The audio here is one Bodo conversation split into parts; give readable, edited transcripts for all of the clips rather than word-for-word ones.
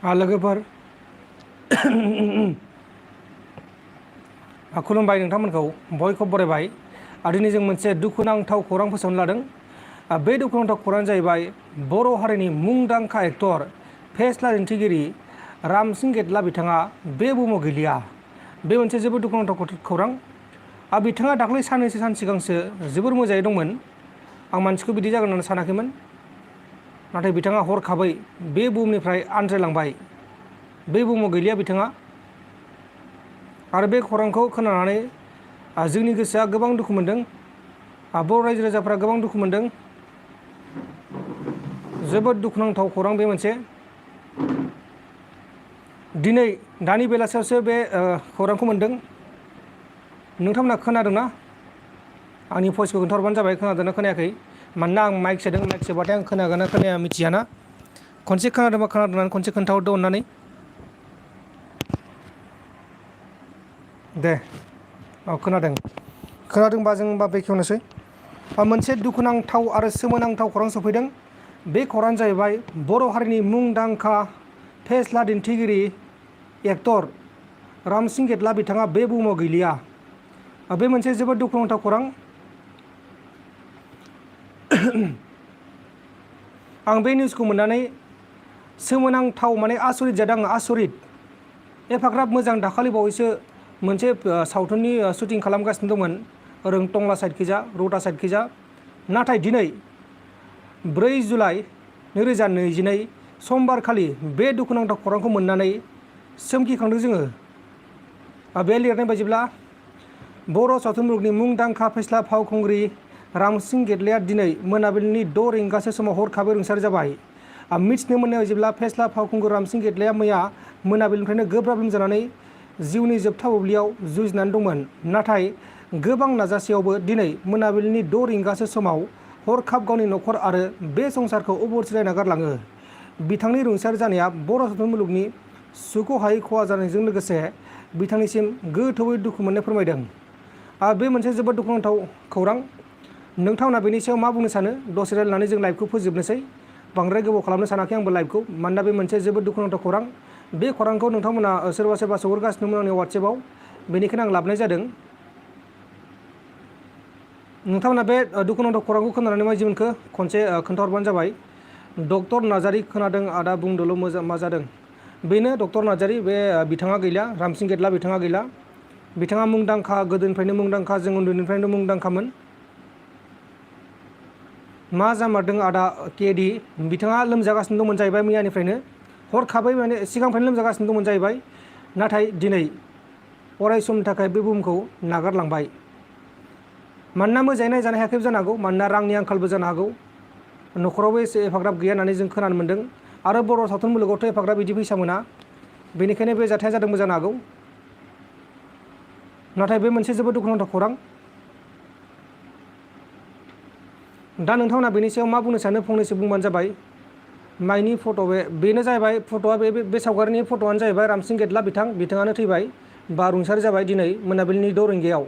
लोगोफोर खुलुमबाय नोंथांमोनखौ बयखौबो बरायबाय। दिनै जों मोनसे दुखुनांथाव खौरां फोसावनो लादों। बे दुखुनांथाव खौराङानो जाहैबाय बर' हारिनि मुंदांखा एक्टर फेस्ला दिन्थिगिरि रामसिं गेटला बिथाङा बे बुहुमाव गैलिया। बे मोनसे जोबोद दुखुनांथाव खौरां। बिथाङा दाख्लै साननैसो सान सिगांसो जोबोर मोजाङै दंमोन। आं मानसिखौ बिदि जागोन होननानै सानाखैमोन। नाथाय बिथाङा हरखाबै बे बुहुमनिफ्राय आनज्रायलांबाय। बे बुहुमाव गैलिया बिथाङा। आरो बे खौरांखौ खोनानानै जोंनि गोसोआ गोबां दुखु मोनदों। बर' रायजो राजाफ्रा गोबां दुखु मोनदों। जोबोद दुखुनांथाव खौरां बे मोनसे। दिनै दानि बेलासियावसो बे खौरांखौ मोनदों। नोंथांमोना खोनादोंना? आंनि भइसखौ खोन्थाहरबानो जाबाय खोनादोंना खोनायाखै। मानोना आं माइक सोदों, माइक सोबाथाय आं खोनागोन ना खोनाया मिथियाना। खनसे खोनादोंबा खोनादों होननानै खनसे खोन्थाहरदो अननानै। दे खोनादोंबा जों होनबा बेखेवनोसै। मोनसे दुखुनांथाव आरो सोमोनांथाव खौरां सफैदों। बे खौराङानो जाहैबाय बर' हारिनि मुंदांखा फेस्ला दिन्थिगिरि एक्टर रामसिं गेटला बिथाङा बे बुहुमाव गैलिया। बे मोनसे जोबोद दुखुनांथाव खौरां। आं बे निउसखौ मोननानै सोमोनांथाव माने आसरित जादों आङो, आसरित। एफाग्राब मोजां दाखालि बावैसो मोनसे सावथुननि शुटिं खालामगासिनो दंमोन ओरै टंला साइडखैजा, रौता साइडखैजा। नाथाय दिनै 4 जुलाइ 2022 समबारखालि बे दुखुनांथाव खौरांखौ मोननानै सोमखिखांदों जोङो। बे लिरनाय बायदिब्ला बर' सावथुन मुलुगनि मुंदांखा फेस्ला फावखुंग्रि रामसिं गेटलाया दिनै मोनाबिलिनि 6 रिंगासो समाव हरखाबै रुंसारि जाबाय। मिथिनो मोननाय बायदिब्ला फेस्ला फावखुंगुर रामसिं गेटलाया मैया मोनाबिलिनिफ्रायनो गोब्राब लोमजानानै जिउनि जोबथा बुब्लियाव जुजिनानै दंमोन। नाथाय गोबां नाजासेयावबो दिनै मोनाबिलिनि 6 रिंगासो समाव हरखाब गावनि न'खर आरो बे संसारखौ अबथिरायै नागारलाङो। बिथांनि रुंसारि जानाया बर' सावथुन मुलुगनि सुख'हायै खहा जानायजों लोगोसे बिथांनिसिम गोथौयै दुखु मोननाय फोरमायदों। बे मोनसे जोबोद दुखुनांथाव खौरां। नोंथांमोना बेनि सायाव मा बुंनो सानो? दसे रायलायनानै जों लाइभखौ फोजोबनोसै। बांद्राय गोबाव खालामनो सानाखै आंबो लाइभखौ, मानोना बे मोनसे जोबोद दुखुनांथाव खौरां। बे खौरांखौ नोंथांमोना सोरबा सोरबा सहरगासिनोमोन आंनि वाट्सएपाव, बेनिखायनो आं लाबोनाय जादों। नोंथांमोना बे दुखुनांथाव खौरांखौ खोनानानै माबायदि मोनखो खनसे खोन्थाहरबानो जाबाय। डक्टर नार्जारी खोनादों आदा बुंदोल' मोजां मा जादों। बेनो डक्टर नार्जारी, बे बिथाङा गैला, रामसिं गेटला बिथाङा गैला। बिथाङा मुंदांखा, गोदोनिफ्रायनो मुंदांखा, जों उन्दैनिफ्रायनो मुंदांखामोन। मा जामारदों आदा केडि? बिथाङा लोमजागासिनो दंमोन जाहैबाय मैयानिफ्रायनो। हरखाबै माने सिगांनिफ्रायनो लोमजागासिनो दंमोन जाहैबाय। नाथाय दिनै अराय समनि थाखाय बे बुहुमखौ नागारलांबाय। मानोना मोजाङै नायजानो हायाखैबो जानो हागौ, मानोना रांनि आंखालबो जानो हागौ। न'खरावबो एसे एफाग्राब गैया होननानै जों खोनानो मोन्दों। आरो बर' सावथुन मुलुगावथ' एफाग्राब बिदि फैसा मोना। बेनिखायनो बे जाथाया जादोंबो जानो हागौ। नाथाय बे मोनसे जोबोद दुखुनांथाव खौरां। दा नोंथांमोना बेनि सायाव मा बुंनो सानो फंनैसो बुंबानो जाबाय। माइनि फट' बेनो जाहैबाय फट'आ, बे सावगारिनि फट'आनो जाहैबाय रामसिं गेटला बिथाङानो थैबाय बा रुंसारि जाबाय दिनै मोनाबिलिनि 6 रिंगायाव।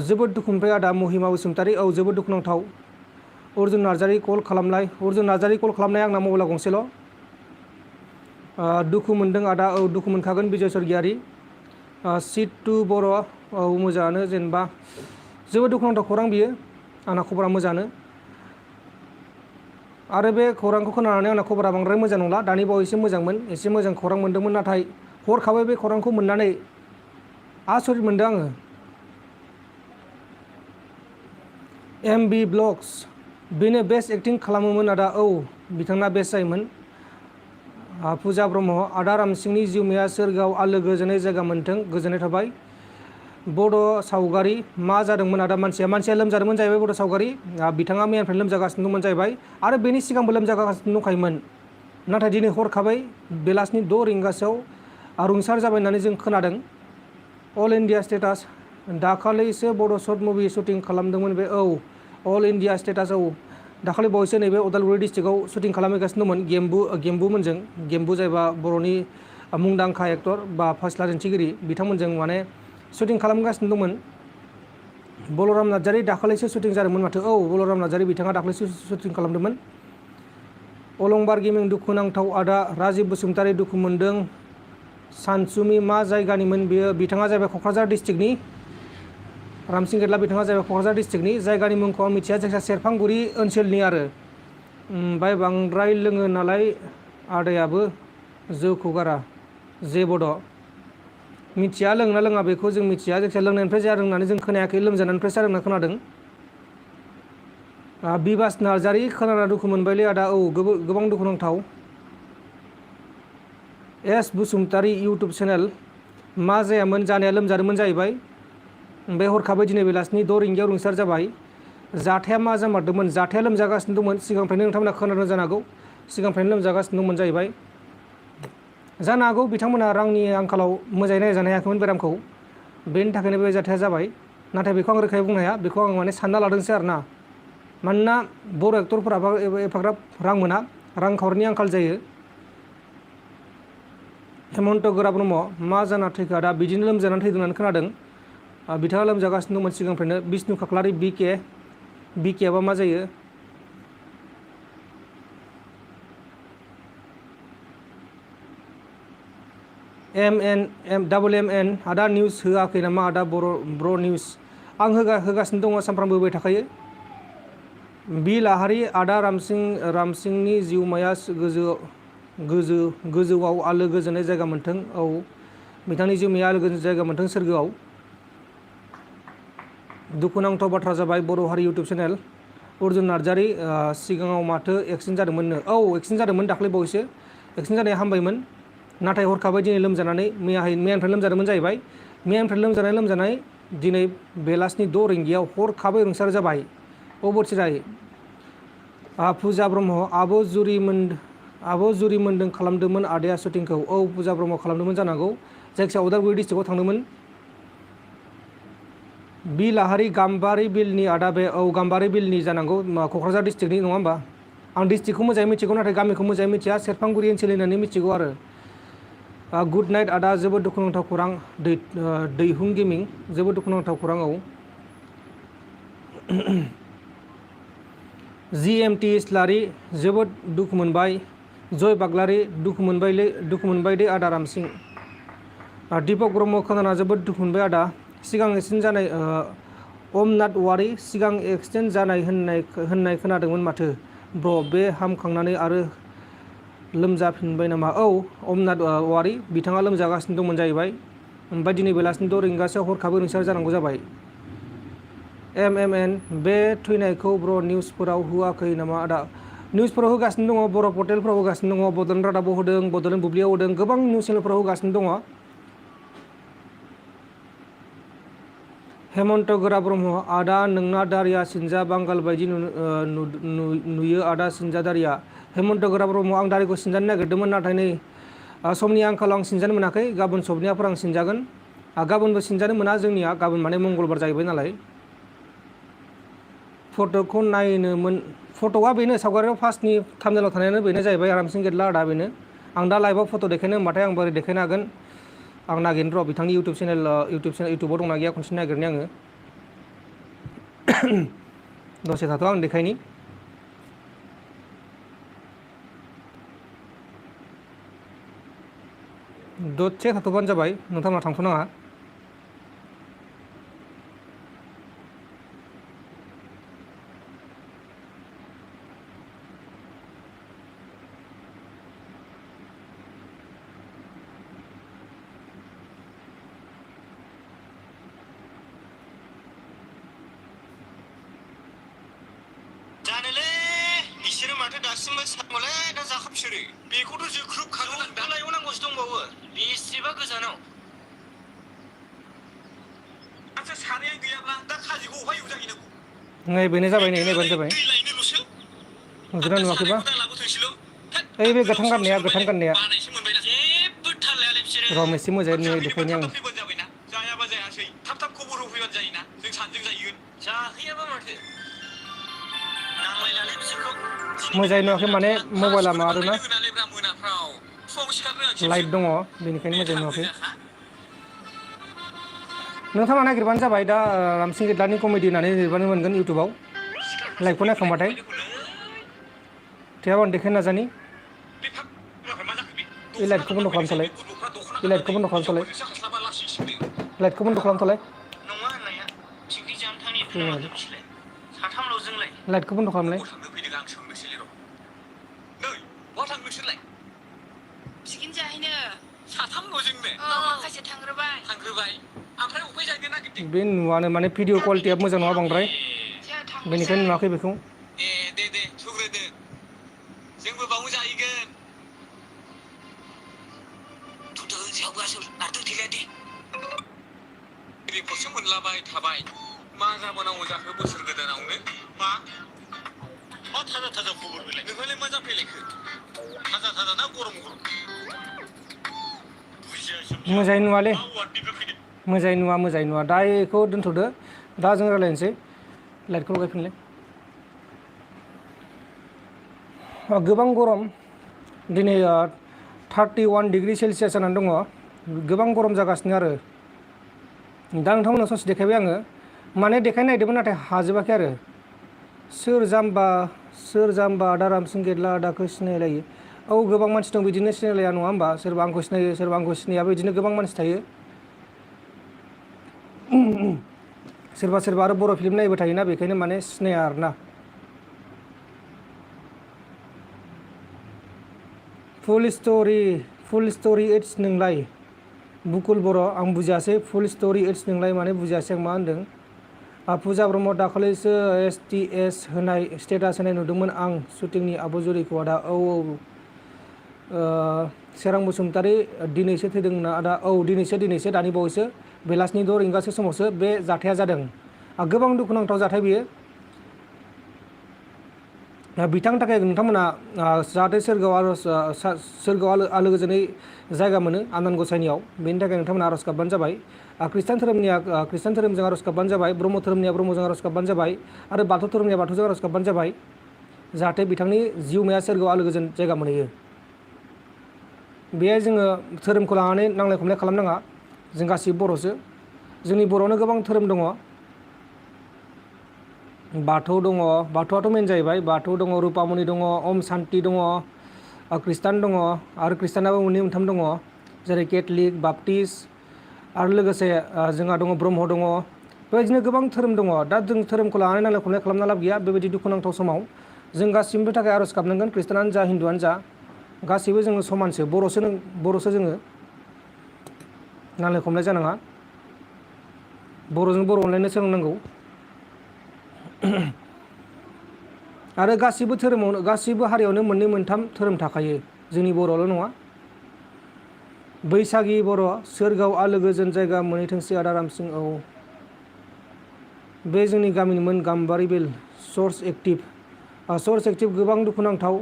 जोबोद दुखु मोनबाय आदा महिमा बसुमतारी। औ जोबोद दुखुनांथाव। अर्जुन नार्जारी कल खालामलाय। अर्जुन नार्जारी कल खालामनाया आंना मबाइला गंसेल'। दुखु मोनदों आदा। औ दुखु मोनखागोन बिजय सरगियारि। सिटु बर'। औ मोजाङानो, जेनेबा जोबोद दुखुनांथाव खौरां बियो। आंना खबरा मोजाङानो। आरो बे खौरांखौ खोनानानै आंना खबरा बांद्राय मोजां नंला। दानि बावैसो मोजांमोन, एसे मोजां खौरां मोन्दोंमोन। नाथाय हरखाबै बे खौरांखौ मोननानै आसरित मोनदों आङो। MB ब्लग्स, बेनो बेस्ट एक्टिं खालामोमोन आदा। औ बिथांना बेस्ट जायोमोन। फुजा ब्रह्म, आदा रामसिंनि जिउमाया सोरगोआव आलो गोजोनै जायगा मोन्थों, गोजोननाय थाबाय। बड' सावगारि, मा जादोंमोन आदा? मानसिया लोमजादोंमोन जाहैबाय बड' सावगारि। बिथाङा मैयानिफ्रायनो लोमजागासिनो दंमोन जाहैबाय आरो बेनि सिगांबो लोमजागासिनो दंखायोमोन। नाथाय दिनै हरखाबै बेलासिनि 6 रिंगासोआव रुंसार जाबाय होननानै जों खोनादों। अल इन्डिया स्टेटास, दाखालिसो बड' शर्ट मुभि शुटिं खालामदोंमोन बे। औ अल इन्डिया स्टेटास, औ दाखालि बावैसो नैबे उदालगुरि डिस्ट्रिक्टआव शुटिं खालामहैगासिनो दंमोन गेम्बुमोनजों। गेम्बु जायबा बर'नि मुंदांखा एक्टर बा फेस्ला दिन्थिगिरि, बिथांमोनजों माने शुटिं खालामगासिनो दंमोन। बलराम नार्जारी दाखालिसो शुटिं जादोंमोन माथो। औ बलराम नार्जारी बिथाङा दाखालिसो शुटिं खालामदोंमोन। अलंबार गेमिं दुखुनांथाव आदा राजिब बसुमतारी दुखु मोनदों सानसुमि मा जायगानिमोन बियो बिथाङा जाहैबाय क'क्राझार डिस्ट्रिक्टनि रामसिं गेदला बिथाङा जाहैबाय क'क्राझार डिस्ट्रिक्टनि जायगानि मुंखौ आं मिथिया जायखिया सेरफांगुरि ओनसोलनि आरो ओमफ्राय बांद्राय लोङो नालाय आदायाबो जौखौ गारा जेबद' मिथिया लोंना लोङा बेखौ जों मिथिया जायखिया लोंनायनिफ्राय जादों होननानै जों खोनायाखै लोमजानायनिफ्राय जादों होनना खोनादों बिबास नार्जारि खोनाना दुखु मोनबायलै आदा औ गोबां दुखुनांथाव एस बसुमतारी इउटुब चेनेल मा जायामोन जानाया लोमजादोंमोन जाहैबाय ओमफ्राय हरखाबै दिनै बेलासिनि 6 रिंगायाव रुंसार जाबाय जाथाया मा जामारदोंमोन जाथाया लोमजागासिनो दंमोन सिगांनिफ्रायनो नोंथांमोना खोनादों जानो हागौ सिगांनिफ्रायनो लोमजागासिनो दंमोन जाहैबाय जानो हागौ बिथांमोना रांनि आंखालाव मोजाङै नायजानो हायाखैमोन बेरामखौ बेनि थाखायनो बे जाथाया जाबाय नाथाय बेखौ आं रोखायै बुंनो हाया बेखौ आं माने सानना लादोंसो आरोना मानोना बर' एक्टरफोराबो एफाग्राब रां मोना रांखावरिनि आंखाल जायो हेमन्त गोरा ब्रह्म मा जाना थैखो दा बिदिनो लोमजानानै थैदों होननानै खोनादों बिथाङा लोमजागासिनो दंमोन सिगांनिफ्रायनो बिष्णु खाख्लारि बिकेआबा मा जायो MN आदा निउस होआखै नामा आदा ब्र निउस आं होगासिनो दङ सानफ्रामबो होबाय थाखायो बि लाहारि आदा रामसिंनि जिउमाया गोजौआव आलो गोजोननाय जायगा मोन्थों औ बिथांनि जिउमाया आलो गोजोन जायगा मोन्थों सोरगोआव दुखुनांथाव बाथ्रा जाबाय बर' हारि इउटुब चेनेल अर्जुन नार्जारि सिगाङाव माथो एक्सिडेन्ट जादोंमोननो औ एक्सिडेन्ट जादोंमोन दाख्लै बावैसो एक्सिडेन्ट जानाया हामबायमोन नाथाय हरखाबै दिनै लोमजानानै मैयानिफ्राय लोमजादोंमोन जाहैबाय मैयानिफ्राय लोमजानाय दिनै बेलासिनि 6 रिंगायाव हरखाबै रुंसार जाबाय अबथिराय फुजा ब्रह्म आब' जुरि मोन्दों खालामदोंमोन आदाया शुटिंखौ औ फुजा ब्रह्म खालामदोंमोन जानांगौ जायखिजाया उदालगुरि डिस्ट्रिक्टआव थांदोंमोन बि लाहारि गाम्बारि बिलनि आदा बे औ गाम्बारि बिलनि जानांगौ क'क्राझार डिस्ट्रिक्टनि नङा होमबा आं डिस्ट्रिक्टखौ मोजाङै मिथिगौ नाथाय गामिखौ मोजाङै मिथिया सेरफांगुरि ओनसोल होननानै मिथिगौ आरो गुड नाइट आदा जोबोद दुखुनांथाव खौरां दैहुं गेमिं जोबोद दुखुनांथाव खौरां औ GMT इस्लारि जोबोद दुखु मोनबाय जय बाग्लारि दुखु मोनबाय दे आदा रामसिं दीपक ब्रह्म खोनाना जोबोद दुखु मोनबाय आदा सिगां एक्सिडेन्ट जानाय अमनाथ औवारि सिगां एक्सिडेन्ट जानाय होननाय खोनादोंमोन माथो ब्र बे हामखांनानै आरो लोमजाफिनबाय नामा औ अमनाथ औवारि बिथाङा लोमजागासिनो दंमोन जाहैबाय ओमफ्राय दिनै बेलासिनि 6 रिंगासोआव हरखाबै रुंसार जानांगौ जाबाय MN बे थैनायखौ ब्र निउसफोराव होआखै नामा आदा निउसफोराव होगासिनो दङ बर' पर्टेलफोराव होगासिनो दङ बड'लेण्ड रादाबाव होदों बड'लेण्ड बुब्लियाव होदों गोबां निउस चेनेलफोराव होगासिनो दङ हेमन्त गोरा ब्रह्म आदा नोंना दारिया सिनजा बांगाल बायदि नुयो आदा सिनजा दारिया हेमन्त गोरा ब्रह्म आं दारिखौ सिनजानो नागिरदोंमोन नाथाय नै समनि आंखालाव आं सिनजानो मोनाखै गाबोन सबनियाफोर आं सिनजागोन गाबोनबो सिनजानो मोना जोंनिया गाबोन माने मंगलबार जाहैबाय नालाय फट'खौ नायनोमोन फट'आ बेनो सावगारियाव फार्स्टनि थाम्बनेलाव थानायानो बेनो जाहैबाय रामसिं गेदला आदा बेनो आं दा लाइभआव फट' देखायनो होनबाथाय आं बोरै देखायनो हागोन आं नागिरनो र' बिथांनि इउटुबाव दंना गैया खनसे नागिरनो आङो दसे थाथ' आं देखायनि दसे थाथ'बानो जाबाय नोंथांमोना थांथ'नाङा दासिमबो सामोलै दा जाखाबसोरो बेखौथ' जोख्रुब खागोन दा लाइआव नांगौसो दंबावो बेसेबा गोजानाव आच्छा सानैया गैयाब्ला दा खाजिखौ अहाय एवजाहैनांगौ नै बेनो जाबाय नै नायबानो जाबाय दै लायनोल'सो नुदोंना नुवाखैबा ओइ बे गोथां गाननाया बानायसो मोनबायना जेबो थाल लायालै बिसोरो र' एसे मोजाङै देखायनि आं फैबानो जाबायना जायाबा जायासै थाब खबर होफैबानो जायोना जों सानैजों जाहैगोन जाहैयाबा माथो नांलायलालै बिसोरखौ मोजाङै नुवाखै माने मबाइला माबादोंना लाइट दङ बेनिखायनो मोजाङै नुवाखै नोंथाङा नागिरबानो जाबाय दा रामसिं गेदलानि कमेडि होननानै लिरबानो मोनगोन इउटुबाव लाइभखौ नायखांबाथाय थेयाव आं देखायनो नाजानि बे फाग्लाफ्रा मा जाखो बे? बे लाइटखौ बन्द' खालामथ'लाय बे लाइटखौ बन्द' खालामथ'लाय लाइटखौ बन्द' खालामथ'लाय नङा होननाया पिकनिक जानो थांनायखौ ना माथो बिसोरलाय साथामल' जोंलाय लाइटखौ बन्द' खालामलाय थांनो फैदों आं सोंनोसैलै र' नै बहा थांनो नोंसोरलाय पिकनिक जाहैनो साथामल' जोंनो माखासे थांग्रोबाय ओमफ्राय अबे जाहैनो नागिरदों बे नुवानो माने भिडिअ क्वालिटिया मोजां नङा बांद्राय जोंहा थांनोसै बेनिखायनो नुवाखै बेखौ ए दे थुग्रोदो जोंबो बावनो जाहैगोन थुदो सायावबो आसोल नारदो थैलाया दे रिपर्टसो मोनलाबाय थाबाय मा जाबोनांगौ जाखो बोसोर गोदानावनो मा थाजा खबर बेलाय नोंहालाय मा जाफैलायखो थाजा ना गरम मोजाङै नुवालै मोजाङै नुवा दा बेखौ दोनथ'दो दा जों रायज्लायनोसै लाइटखौ लगायफिनलाय गोबां गरम दिनै 31 डिग्री सेलसियास जानानै दङ गोबां गरम जागासिनो आरो दा नोंथांमोननाव ससे देखायबाय आङो माने देखायनो नागिरदोंमोन नाथाय हाजोबाखै आरो सोर जाम्बा आदा रामसिं गेदला आदाखौ सिनायलायो औ गोबां मानसि दं बिदिनो सिनायलाया नङा होमबा सोरबा आंखौ सिनायो सोरबा आंखौ सिनाया बिदिनो गोबां मानसि थायो सोरबा आरो बर' फिल्म नायबाय थायोना बेखायनो माने सिनाया आरोना फुल स्ट'रि इट्स नोंलाय बुकुल बर' आं बुजियासै फुल स्ट'रि इट्स नोंलाय माने बुजियासै आं मा होनदों फुजा ब्रह्म दाखालिसो STS होनाय स्टेटास होनाय नुदोंमोन आं शुटिंनि आब'जुरिखौ आदा औ सोरां बसुमतारी दिनैसो थैदोंना आदा औ दिनैसो दानि बावैसो बेलासिनि 6 रिंगासो समावसो बे जाथाया जादों गोबां दुखुनांथाव जाथाय बियो बिथांनि थाखाय नोंथांमोना जाहाथे सोरगोआव आलो गोजोनै जायगा मोनो आनान गसाइनियाव बेनि थाखाय नोंथांमोना आर'ज गाबबानो जाबाय खृष्टान धोरोमनिया खृष्टान धोरोमजों आर'ज गाबबानो जाबाय ब्रह्म धोरोमनिया ब्रह्मजों आर'ज गाबबानो जाबाय आरो बाथौ धोरोमनिया बाथौजों आर'ज गाबबानो जाबाय जाहाथे बिथांनि जिउमाया सोरगोआव आलो गोजोन जायगा मोनहैयो बेहाय जोङो धोरोमखौ लानानै नांलाय खमलाय खालामनाङा जों गासिबो बर'सो जोंनि बर'आवनो गोबां धोरोम दङ बाथौ दङ बाथौआथ' मेन जाहैबाय बाथौ दङ रुपामनि दङ ओम शान्ति दङ खृष्टान दङ आरो खृष्टानाबो मोननै मोनथाम दङ जेरै केथलिक बाप्टिस्ट आरो लोगोसे जोंहा दङ ब्रह्म दङ बेबायदिनो गोबां धोरोम दङ दा जों धोरोमखौ लानानै नांलाय खमलाय खालामना लाब गैया बेबायदि दुखुनांथाव समाव जों गासिबोनि थाखाय आर'ज गाबनांगोन खृष्टानानो जा हिन्दुआनो जा गासैबो जोङो समानसो बर'सो जोङो नांलाय खमलाय जानाङा बर'जों बर' अनलायनो सोलोंनांगौ आरो गासिबो हारियावनो मोननै मोनथाम धोरोम थाखायो जोंनि बर'ल' नङा बैसागि बर' सोरगोआव आलो गोजोन जायगा मोनहैथोंसै आदा रामसिं औ बे जोंनि गामिनिमोन गाम्बारि बिल सर्स एक्टिभ गोबां दुखुनांथाव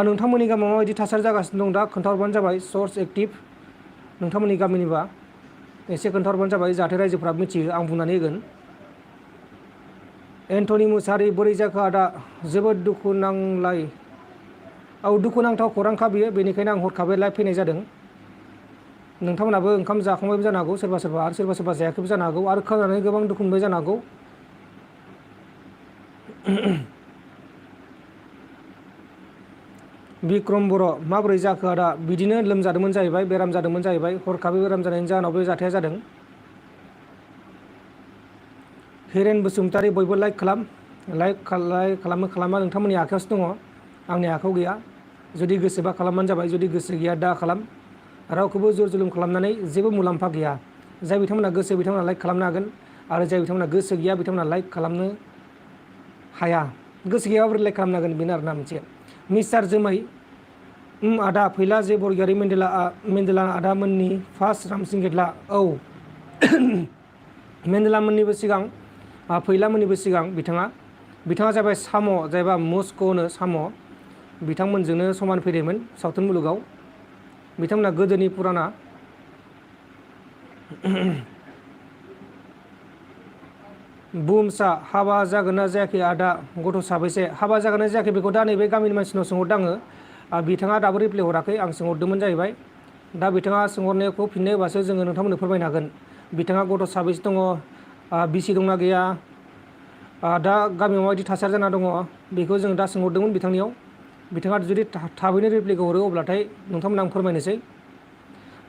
नोंथांमोननि गामियाव माबायदि थासारि जागासिनो दं दा खोन्थाहरबानो जाबाय सर्स एक्टिभ नोंथांमोननि गामिनिबा एसे खोन्थाहरबानो जाबाय जाहाथे रायजोफ्रा मिथियो आं बुंनानै होगोन एन्टनि मुसाहारि बोरै जाखो आदा जोबोद दुखुनांथाव खौरांखा बियो बेनिखायनो आं हरखाबै लाइभ फैनाय जादों नोंथांमोनाबो ओंखाम जाखांबायबो जानो हागौ सोरबा आरो सोरबा जायाखैबो जानो हागौ आरो खोनानानै गोबां दुखु मोनबाय जानो हागौ बिक्रम बर' माबोरै जाखो आदा बिदिनो लोमजादोंमोन जाहैबाय बेराम जादोंमोन जाहैबाय हरखाबै बेराम जानायनि जाहोनाव बे जाथाया जादों हिरेन बसुमतारी बयबो लाइक खालामा नोंथांमोननि आखायावसो दङ आंनि आखायाव गैया जुदि गोसोबा खालामबानो जाबाय जुदि गोसो गैया दा खालाम रावखौबो जर जुलुम खालामनानै जेबो मुलाम्फा गैया जाय बिथांमोना गोसो बिथांमोना लाइक खालामनो हागोन आरो जाय बिथांमोना गोसो गैया बिथांमोना लाइक खालामनो हाया गोसो गैयाबा बोरै लाइक खालामनो हागोन बेनो आरोना मोनसे मिस्टार जोमै आदा फैला जे बरगयारि मेन्देला आदा मोननि फार्स्ट रामसिं गेदला औ मेन्देला मोननिबो सिगां फैला मोननिबो सिगां बिथाङा जाबाय साम' जायबा मस्क'नो साम' बिथांमोनजोंनो समान फैनायमोन सावथुन मुलुगाव बिथांमोना गोदोनि पुराना बुहुमसा हाबा जागोन ना जायाखै आदा गथ' साबैसे हाबा जागोन ना जायाखै बेखौ दा नैबे गामिनि मानसिनाव सोंहरदों आङो बिथाङा दाबो रिप्लाइ हराखै आं सोंहरदोंमोन जाहैबाय दा बिथाङा सोंहरनायखौ फिननो होबासो जोङो नोंथांमोननो फोरमायनो हागोन बिथाङा गथ' साबैसे दङ बिसि दंना गैया दा गामियाव माबायदि थासारि जाना दङ बेखौ जों दा सोंहरदोंमोन बिथांनियाव बिथाङा जुदि थाबैनो रिप्लाइखौ हरो अब्लाथाय नोंथांमोन आं फोरमायनोसै।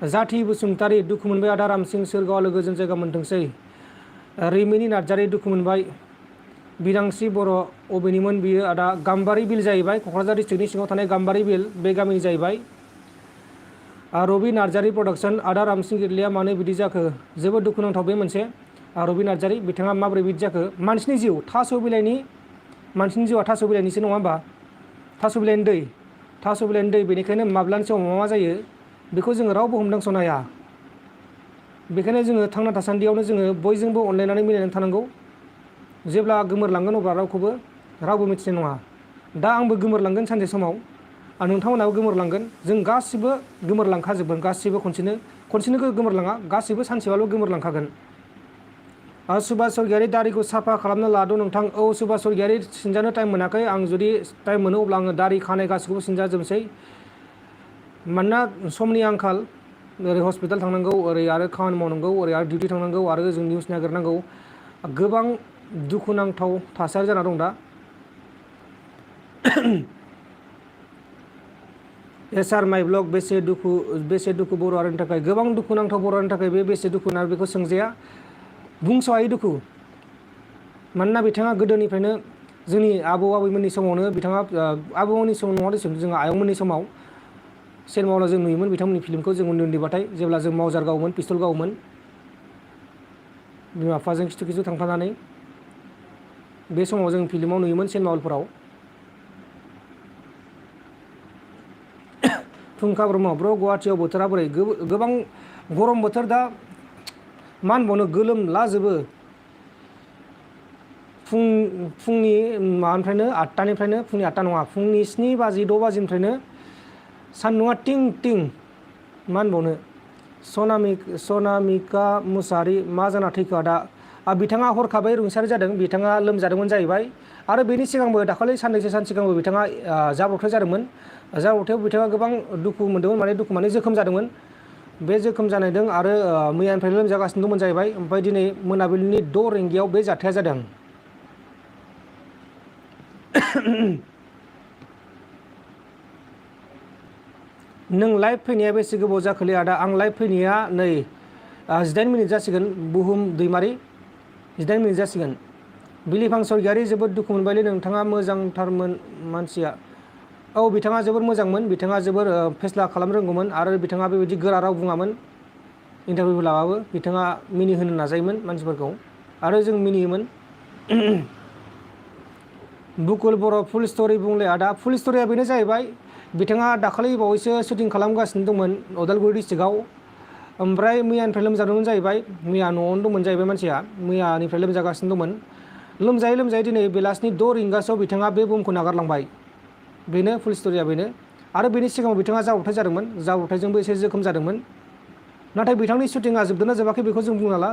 जाथि बसुमतारी दुखु मोनबाय आदा रामसिं सोरगोआव आलो गोजोन जायगा मोनथोंसै। रैमिनि नार्जारी दुखु मोनबाय। बिरांसि बर' अबेनिमोन बियो आदा गाम्बारि बिल जाहैबाय क'क्राझार डिस्ट्रिक्टनि सिङाव थानाय गाम्बारि बिल बे गामिनि जाहैबाय। रबि नार्जारी प्रडाक्शन आदा रामसिं गितलिया मानो बिदि जाखो जोबोद दुखुनांथाव बे मोनसे। रबि नार्जारी बिथाङा माबोरै बिदि जाखो मानसिनि जिउ मानसिनि जिउआ थास' बिलाइनिसो नङा होमबा थास' बिलाइनि दै बेनिखायनो माब्लानि समाव मा जायो बेखौ जोङो रावबो हमदांसनो हाया। बेखायनो जोङो थांना थासान्दियावनो जोङो बयजोंबो अनलायनानै मिलायनानै थानांगौ। जेब्ला गोमोरलांगोन अब्ला रावबो मिथिनाय नङा। दा आंबो गोमोरलांगोन सानसे समाव नोंथांमोनाबो गोमोरलांगोन जों गासिबो गोमोरलांखाजोबगोन गासिबो खनसेनो गोमोरलाङा गासिबो सानसेबाल' गोमोरलांखागोन। सुभास सरगियारि दारिखौ साफा खालामना लाद' नोंथां। औ सुभास सरगियारि सिनजानो टाइम मोनाखै आं जुदि टाइम मोनो अब्ला आङो दारि खानाय गासिखौबो सिनजाजोबसै। मानोना समनि आंखाल ओरै हस्पिटाल थांनांगौ ओरै आरो खामानि मावनांगौ ओरै आरो डिउटि थांनांगौ आरो जों निउस नागिरनांगौ गोबां दुखुनांथाव थासारि जाना दं दा। एसार माइ ब्लग बेसे दुखु बर' हारिनि थाखाय गोबां दुखुनांथाव बर' हारिनि थाखाय बे बेसे दुखु ना बेखौ सोंजाया बुंस'हायै दुखु। मानोना बिथाङा गोदोनिफ्रायनो जोंनि आबौ आबैमोननि समावनो बिथाङा आबौमोननि समाव नङा देसुन जोंहा आयंमोननि समाव सिनेमायाव जों नुयोमोन बिथांमोननि फिल्मखौ जों उन्दै उन्दैबाथाय जेब्ला जों मावजार गावोमोन पिस्तल गावोमोन बिमा बिफाजों खिथु खिथु थांफानानै बे समाव जों फिल्माव नुयोमोन सिनेमा हलफोराव। फुंखा ब्रह्म ब्र' गुवाहाटियाव बोथोरा बोरै गोबां गरम बोथोर दा मा होनबावनो गोलोमलाजोबो। फुंनि माबानिफ्रायनो आठटानिफ्रायनो फुंनि 8टा नङा फुंनि 7 बाजि 6 बाजिनिफ्रायनो सान्दुङा टिं टिं मा होनबावनो। सनामिका मुसाहारि मा जाना थैखो आदा बिथाङा हरखाबै रुंसारि जादों। बिथाङा लोमजादोंमोन जाहैबाय आरो बेनि सिगांबो दाखालि साननैसो सान सिगांबो बिथाङा जाब्रबथाय जादोंमोन। जाब्रबथायाव बिथाङा गोबां दुखु मोनदोंमोन माने जोखोम जादोंमोन। बे जोखोम जानायदों आरो मैयानिफ्राय लोमजागासिनो दंमोन जाहैबाय। ओमफ्राय दिनै मोनाबिलिनि 6 रिंगायाव बे जाथाया जादों। नों लाइभ फैनाया बेसे गोबाव जाखोलै आदा आं लाइभ फैनाया नै 18 मिनिट जासिगोन। बुहुम दैमारि 18 मिनिट जासिगोन। बिलिफां सरगियारि जोबोद दुखु मोनबायलै नोंथाङा मोजांथारमोन मानसिया। औ बिथाङा जोबोर मोजांमोन बिथाङा जोबोर फेस्ला खालामनो रोंगौमोन आरो बिथाङा बेबायदि गोरा राव बुङामोन। इन्टारभिउ लाबाबो बिथाङा मिनिहोनो नाजायोमोन मानसिफोरखौ आरो जों मिनियोमोन। बुकुल बर' फुल स्ट'रि बुंलाय आदा फुल स्ट'रिया बेनो जाहैबाय बिथाङा दाखालि बावैसो शुटिं खालामगासिनो दंमोन उदालगुरि डिस्ट्रिक्टआव। ओमफ्राय मैयानिफ्राय लोमजादोंमोन जाहैबाय मैया न'आवनो दंमोन जाहैबाय मानसिया मैयानिफ्राय लोमजागासिनो दंमोन। लोमजायै दिनै बेलासिनि 6 रिंगासोआव बिथाङा बे बुहुमखौ नागारलांबाय। बेनो फुल स्ट'रिया बेनो आरो बेनि सिगाङाव बिथाङा जाब्रबथाय जादोंमोन जाब्रबथायजोंबो एसे जोखोम जादोंमोन। नाथाय बिथांनि शुटिंआ जोबदोंना जोबाखै बेखौ जों बुंनो हाला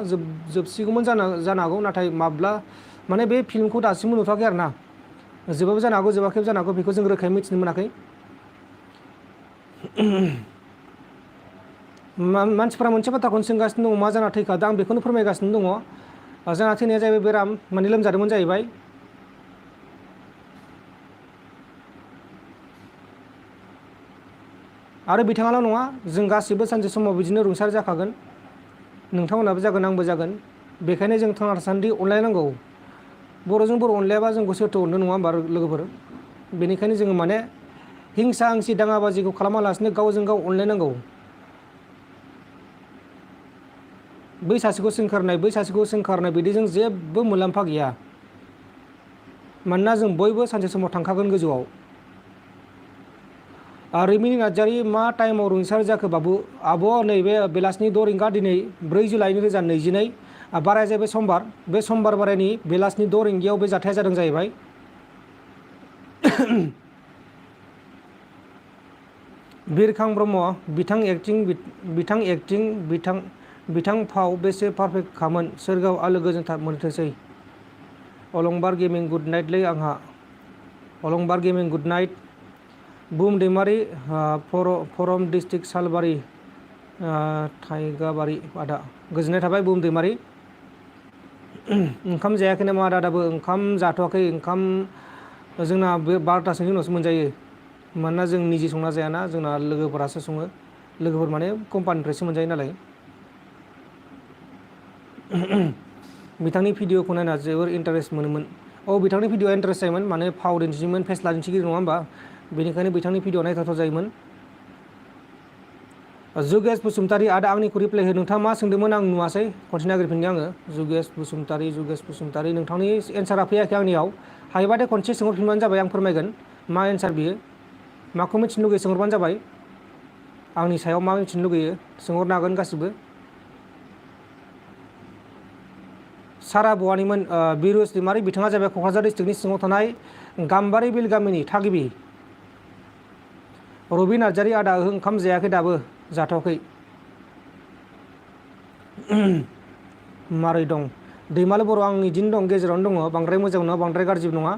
जोबसिगौमोन जानो हागौ नाथाय माब्ला माने बे फिल्मखौ दासिमबो नुथाराखै आरो ना जोबाबो जानो हागौ जोबाखैबो जानो हागौ बेखौ जों रोखायै मिथिनो मोनाखै। मानसिफ्रा मोनसे बाथ्राखौनो सोंगासिनो दङ मा जाना थैखो आं बेखौनो फोरमायगासिनो दङ। जाना थैनाया जाहैबाय बेराम माने लोमजादोंमोन जाहैबाय। आरो बिथाङाल' नङा जों गासिबो सानसे समाव बिदिनो रुंसारि जाखागोन। नोंथांमोनाबो जागोन आंबो जागोन। बेखायनो जों थांना थासान्दि अनलायनांगौ। बर'जों बर' अनलायाबा जोंखौ सोरथो अननो नङा होमबा लोगोफोर। बेनिखायनो जोङो माने हिंसा हिंसि दाङाबाजिखौ खालामालासिनो गावजों गाव अनलायनांगौ। बै सासेखौ सोंखारनाय बिदिजों जेबो मुलाम्फा गैया। मानोना जों बयबो सानसे समाव थांखागोन गोजौआव। रैमिनि नार्जारि मा टाइमाव रुंसारि जाखो बाबु आब' नैबे बेलासिनि 6 रिंगा दिनै 4 जुलाइ 2022 बाराया जाहैबाय समबार बे समबार बारायनि बेलासिनि 6 रिंगायाव बे जाथाया जादों जाहैबाय। बिरखां ब्रह्म बिथां फाव बेसे पारफेक्ट खामोन सोरगोआव आलो गोजोन मोनथोंसै। अलंबार गेमिं गुड नाइटलै आंहा अलंबार गेमिं गुड नाइट। बुहुम दैमारि फरम डिस्ट्रिक्ट सालबारि थाइगाबारि आदा गोजोननाय थाबाय बुहुम दैमारि। ओंखाम जायाखै नामा आदा दाबो ओंखाम जाथ'वाखै ओंखाम जोंना बे 12थासोनि उनावसो मोनजायो। मानोना जों निजे संना जायाना जोंना लोगोफोरासो सङो लोगोफोर माने कम्पानिनिफ्रायसो मोनजायो नालाय बिथांनि भिडिअखौ नायना जोबोर इन्टारेस्ट मोनोमोन बिथांनि भिडिअआ इन्टारेस्ट जायोमोन माने फाव दिन्थियोमोन फेस्ला दिन्थिगिरि नङा होमबा बेनिखायनो बिथांनि भिडिअ नायथावथाव जायोमोन जुगेश बसुमतारी आदा आंनिखौ रिप्लाय हो नोंथाङा मा सोंदोंमोन आं नुवासै खनसे नागिरफिनदों आङो जुगेश बसुमतारी नोंथांनि एन्सारा फैयाखै आंनियाव हायोबाथाय खनसे सोंहरफिनबानो जाबाय आं फोरमायगोन मा एन्सार बियो माखौ मिथिनो लुगैयो सोंहरबानो जाबाय आंनि सायाव मा मिथिनो लुगैयो सोंहरनो हागोन गासिबो सारा बहानिमोन बिरुज दैमारि बिथाङा जाबाय क'क्राझार डिस्ट्रिक्टनि सिङाव थानाय गाम्बारि बिल गामिनि थागिबि रबि नार्जारि आदा ओंखाम जायाखै दाबो जाथ'वाखै मारै दं दैमालु बर' आं इदिनो दं गेजेरावनो दङ बांद्राय मोजां नङा बांद्राय गाज्रि नङा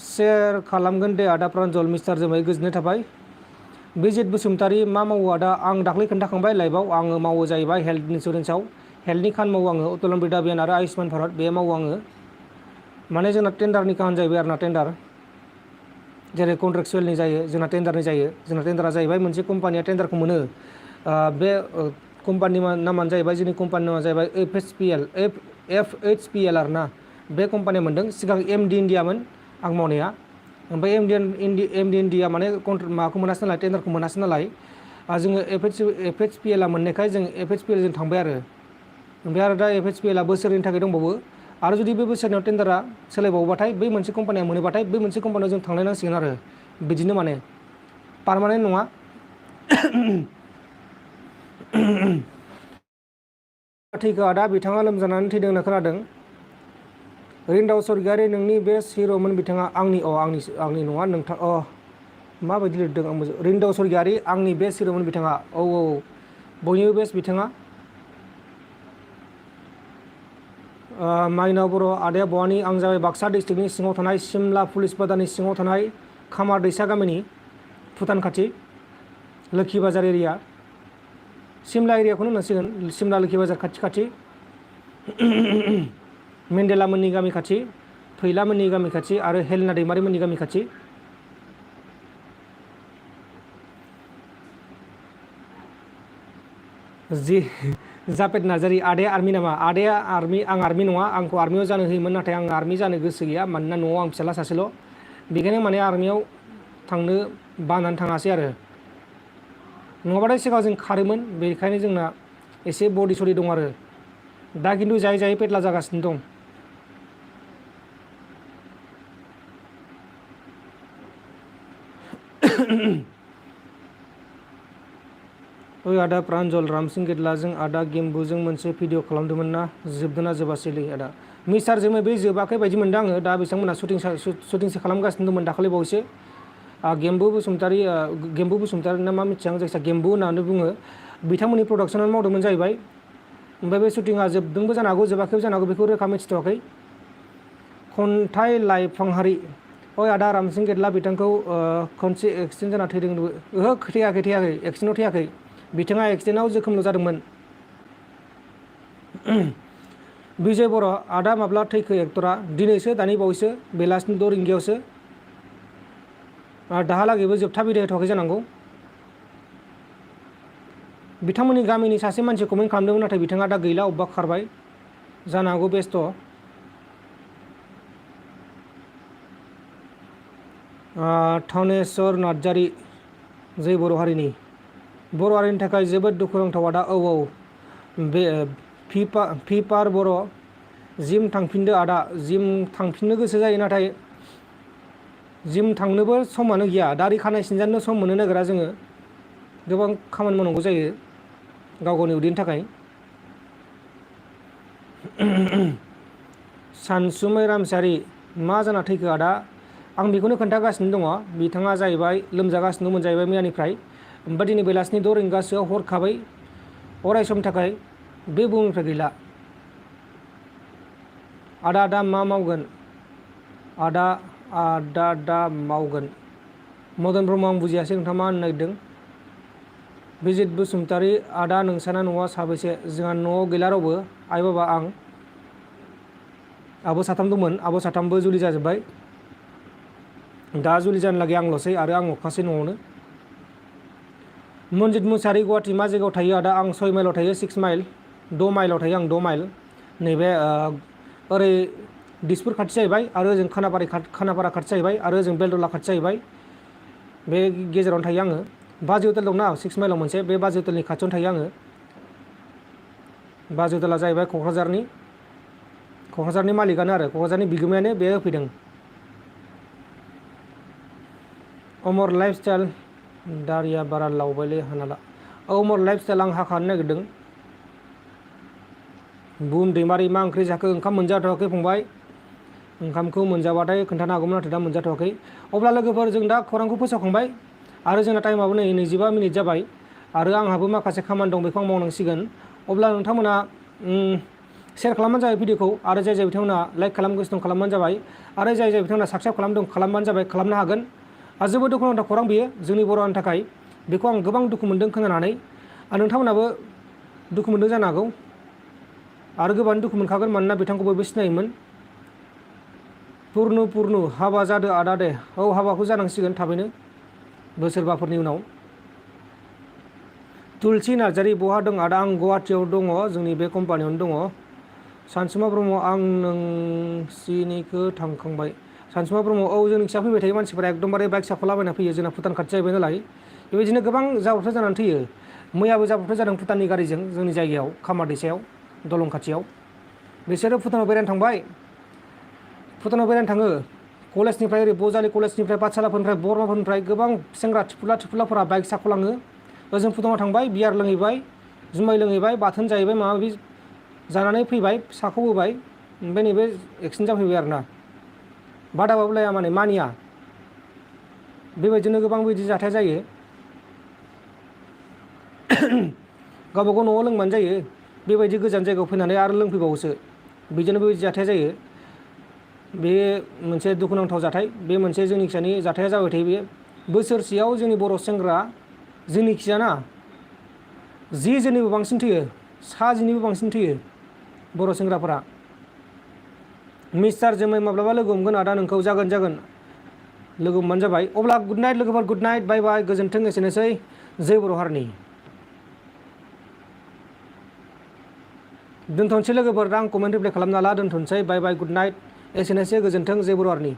शेयार खालामगोन दे आदा प्रान्जल मिस्टार जोमै गोजोननाय थाबाय बिजित बसुमतारी मा मावो आदा आं दाख्लै खोन्थाखांबाय लाइभआव आङो मावो जाहैबाय हेल्थ इन्सुरेन्सआव हेल्थनि खान मावो आङो अटल अमृत अभियान आरो आयुष्मान भारत बे मावो आङो माने जोंना टेन्डारनि खामानि जाहैबाय आरोना टेन्डार जेरै कन्ट्रेक्सुवेलनि जायो जोंना टेन्डारनि जायो जोंना टेन्डारा जाहैबाय मोनसे कम्पानिया टेन्डारखौ मोनो बे कम्पानिनि नामानो जाहैबाय जोंनि कम्पानिनि नामा जाहैबाय FHPL आरोना बे कम्पानिया मोनदों सिगां MD इन्डियामोन आं मावनाया ओमफ्राय MD इन्डिया माने माबाखौ मोनासै नालाय टेन्डारखौ मोनासै नालाय जोङो FHPL मोननायखाय जों FHPL जों थांबाय आरो ओमफ्राय आरो दा FHPL बोसोरनि थाखाय दंबावो आरो जुदि बे बोसोरनियाव टेन्डारा सोलायबावोबाथाय बै मोनसे कम्पानिया मोनोबाथाय बै मोनसे कम्पानियाव जों थांलायनांसिगोन आरो बिदिनो माने पारमानेन्ट नङा थैखो आदा बिथाङा लोमजानानै थैदों होनना खोनादों रिन्दाव स्वर्गियारि नोंनि बेस्ट हिर'मोन बिथाङा आंनि नङा नोंथां माबायदि लिरदों आं रिन्दाव स्वर्गियारि आंनि बेस्ट हिर'मोन बिथाङा औ बयनिबो बेस्ट बिथाङा माइनाव बर' आदाया बहानि आं जाबाय बाक्सा डिस्ट्रिक्टनि सिङाव थानाय सिमला पुलिस बाजारनि सिङाव थानाय खामार दैसा गामिनि भुटान खाथि लोखि बाजार एरिया सिमला एरियाखौनो होननांसिगोन सिमला लोखि बाजार खाथि मेन्देला मोननि गामि खाथि फैला मोननि गामि खाथि आरो हेलेना दैमारि मोननि गामि खाथि जि जापेद नार्जारि आदाया आर्मि नामा आदाया आर्मि आं आर्मि नङा आंखौ आर्मियाव जानो होयोमोन नाथाय आं आर्मि जानो गोसो गैया मानोना न'आव आं फिसाला सासेल' बेखायनो माने आर्मियाव थांनो बानानै थाङासै आरो नङाबाथाय सिगाङाव जों खारोमोन बेखायनो जोंना एसे बडि सडि दं आरो दा खिन्थु जायै पेटला जागासिनो दं ओइ आदा प्रान्जल रामसिं गेदलाजों आदा गेम्बुजों मोनसे भिडिअ खालामदोंमोन ना जोबदोंना जोबासैलै आदा मिस्टार जोमै बे जोबाखै बायदि मोनदों आङो दा बिथांमोना शुटिंसो खालामगासिनो दंमोन दाखालि बावैसो गेम्बु बसुमतारी ना मा मिथिया आं जायखिया गेम्बु होननानै बुङो बिथांमोननि प्रडाक्सनाव मावदोंमोन जाहैबाय ओमफ्राय बे शुटिंआ जोबदोंबो जानो हागौ जोबाखैबो जानो हागौ बेखौ रोखा मिथिथ'वाखै खन्थाइ लाइफांहारि ओइ आदा रामसिं गेदला बिथांखौ खनसे एक्सिडेन्ट जाना थैदों ओहो थैयाखै एक्सिडेन्टआव थैयाखै बिथाङा एक्सिडेन्टआव जोखोमल' जादोंमोन बिजय बर' आदा माब्ला थैखो एक्टरा दिनैसो दानि बावैसो बेलासिनि 6 रिंगायावसो दाहालागैबो जोबथा बिदाय होथ'वाखै जानांगौ बिथांमोननि गामिनि सासे मानसि कमेन्ट खालामदोंमोन नाथाय बिथाङा दा गैला अबेबा खारबाय जानो हागौ बेस्थ' थानेस्वर नार्जारि जै बर' हारिनि थाखाय जोबोद दुखुनांथाव आदा औ बे फिपार बर' जिम थांफिनदो आदा जिम थांफिननो गोसो जायो नाथाय जिम थांनोबो समानो गैया दारि खानाय सिनजानो सम मोननो नागिरा जोङो गोबां खामानि मावनांगौ जायो गाव गावनि उदैनि थाखाय सानसुमै रामसारि मा जाना थैखो आदा आं बेखौनो खोन्थागासिनो दङ बिथाङा जाहैबाय लोमजागासिनो दंमोन जाहैबाय मैयानिफ्राय ओमफ्राय दिनै बेलासिनि 6 रिंगासोआव हरखाबै अराय समनि थाखाय बे बुहुमनिफ्राय गैला आदा दा मा मावगोन आदा दा मावगोन मदन ब्रह्म आं बुजियासै नोंथाङा मा होननो नागिरदों बिजित बसुमतारी आदा नोंसाना न'आ साबैसे जोंहा न'आव गैला रावबो आइ बाबा आं आब' साथाम दंमोन आब' साथामबो जुलि जाजोब्बाय दा जुलि जानो लागै आंल'सै आरो आं अखासै न'आवनो। मनजित मुसाहारि गुवाहाटि मा जायगायाव थायो आदा? आं 6 माइलाव थायो, 6 माइल 6 माइलाव थायो आं 6 माइल। नैबे ओरै दिसपुर खाथि जाहैबाय आरो ओजों खानापारा खाथि जाहैबाय आरो ओजों बेलतला खाथि जाहैबाय। बे गेजेरावनो थायो आङो। बाजै हटेल दंना 6 माइलाव मोनसे, बे बाजै हटेलनि खाथियावनो थायो आङो। बाजै हटेला जाहैबाय क'क्राझारनि मालिकानो आरो क'क्राझारनि बिगोमायानो बे होफैदों। अमर लाइफस्टाइल दारिया बारा लावबायलै हानाला। अमर लाइफस्टाइल आं हाखानो नागिरदों। बुम दैमारि मा ओंख्रि जाखो? ओंखाम मोनजाथ'वाखै फंबाय। ओंखामखौ मोनजाबाथाय खोन्थानो हागौमोन, नाथाय दा मोनजाथ'वाखै। अब्ला लोगोफोर जों दा खौरांखौ फोसावखांबाय आरो जोंना टाइमाबो नै 25 मिनिट जाबाय आरो आंहाबो माखासे खामानि दं, बेखौ आं मावनांसिगोन। अब्ला नोंथांमोना शेयार खालामबानो जाबाय भिडिअखौ आरो जाय जाय बिथांमोना लाइक खालामगासिनो दं खालामबानो जाबाय आरो जाय जाय बिथांमोना साबस्क्राइब खालामदों खालामबानो जाबाय, खालामनो हागोन। आरो जोबोद दुखुनांथाव खौरां बेयो जोंनि बर' हारिनि थाखाय। बेखौ आं गोबां दुखु मोनदों खोनानानै आरो नोंथांमोनाबो दुखु मोनदों जानो हागौ आरो गोबां दुखु मोनखागोन, मानोना बिथांखौ बयबो सिनायोमोन। पुर्नु हाबा जादो आदा दे। औ हाबाखौ जानांसिगोन थाबैनो, बोसोरबाफोरनि उनाव। तुलसि नार्जारि बहा दं आदा? आं गुवाहाटियाव दङ, जोंनि बे कम्पानियावनो दङ। सानसुमा ब्रह्म आं नोंसिनिखौ थांखांबाय। सानसुमा ब्रह्म औ जोंनिखिजा फैबाय थायो मानसिफोरा, एकदमबारे बाइक साख'लाबायना फैयो। जोंना भुटान खाथि जाहैबाय नालाय बेबायदिनो गोबां जाब्रबथाय जानानै थैयो। मैयाबो जाब्रबथाय जादों भुटाननि गारिजों जोंनि जायगायाव खामार दैसायाव दलं खाथियाव। बिसोरो भुटानाव बेरायनो थांबाय, भुटानाव बेरायनो थाङो कलेजनिफ्राय, ओरै बजालि कलेजनिफ्राय, पाठशालाफोरनिफ्राय, बरमाफोरनिफ्राय गोबां सेंग्रा थिफुलाफोरा बाइक साख'लाङो। ओजों भुटानाव थांबाय, बियार लोंहैबाय, जुमाय लोंहैबाय, बाथोन जाहैबाय, माबा माबि जानानै फैबाय, साख'बोबाय, ओमफ्राय नैबे एक्सिडेन्ट जाफैबाय आरोना। बादाबाबो लाया माने मानिया। बेबायदिनो गोबां बिदि जाथाय जायो। गावबा गाव न'आव लोंबानो जायो, बेबायदि गोजान जायगायाव फैनानै आरो लोंफैबावोसो, बिदिनो बेबायदि जाथाय जायो। बे मोनसे दुखुनांथाव जाथाय, बे मोनसे जोंनि खिजानि जाथाया जाबाय थायो। बे बोसोरसेयाव जोंनि बर' सेंग्रा जोंनि खिजाना 10 जननिबो बांसिन थैयो, 7 जननिबो बांसिन थैयो बर' सेंग्राफोरा। मिस्टार जोमै माब्लाबा लोगो हमगोन आदा नोंखौ। जागोन लोगो हमबानो जाबाय। अब्ला गुड नाइट लोगोफोर, गुड नाइट, बाय बाय, गोजोन्थों, एसेनोसै। जै बर' हारिनि। दोनथ'नोसै लोगोफोर, दा आं कमेन्ट रिप्लाइ खालामना ला, दोनथ'नोसै, बाय बाय, गुड नाइट, एसेनोसै, गोजोन्थों, जै बर' हारिनि।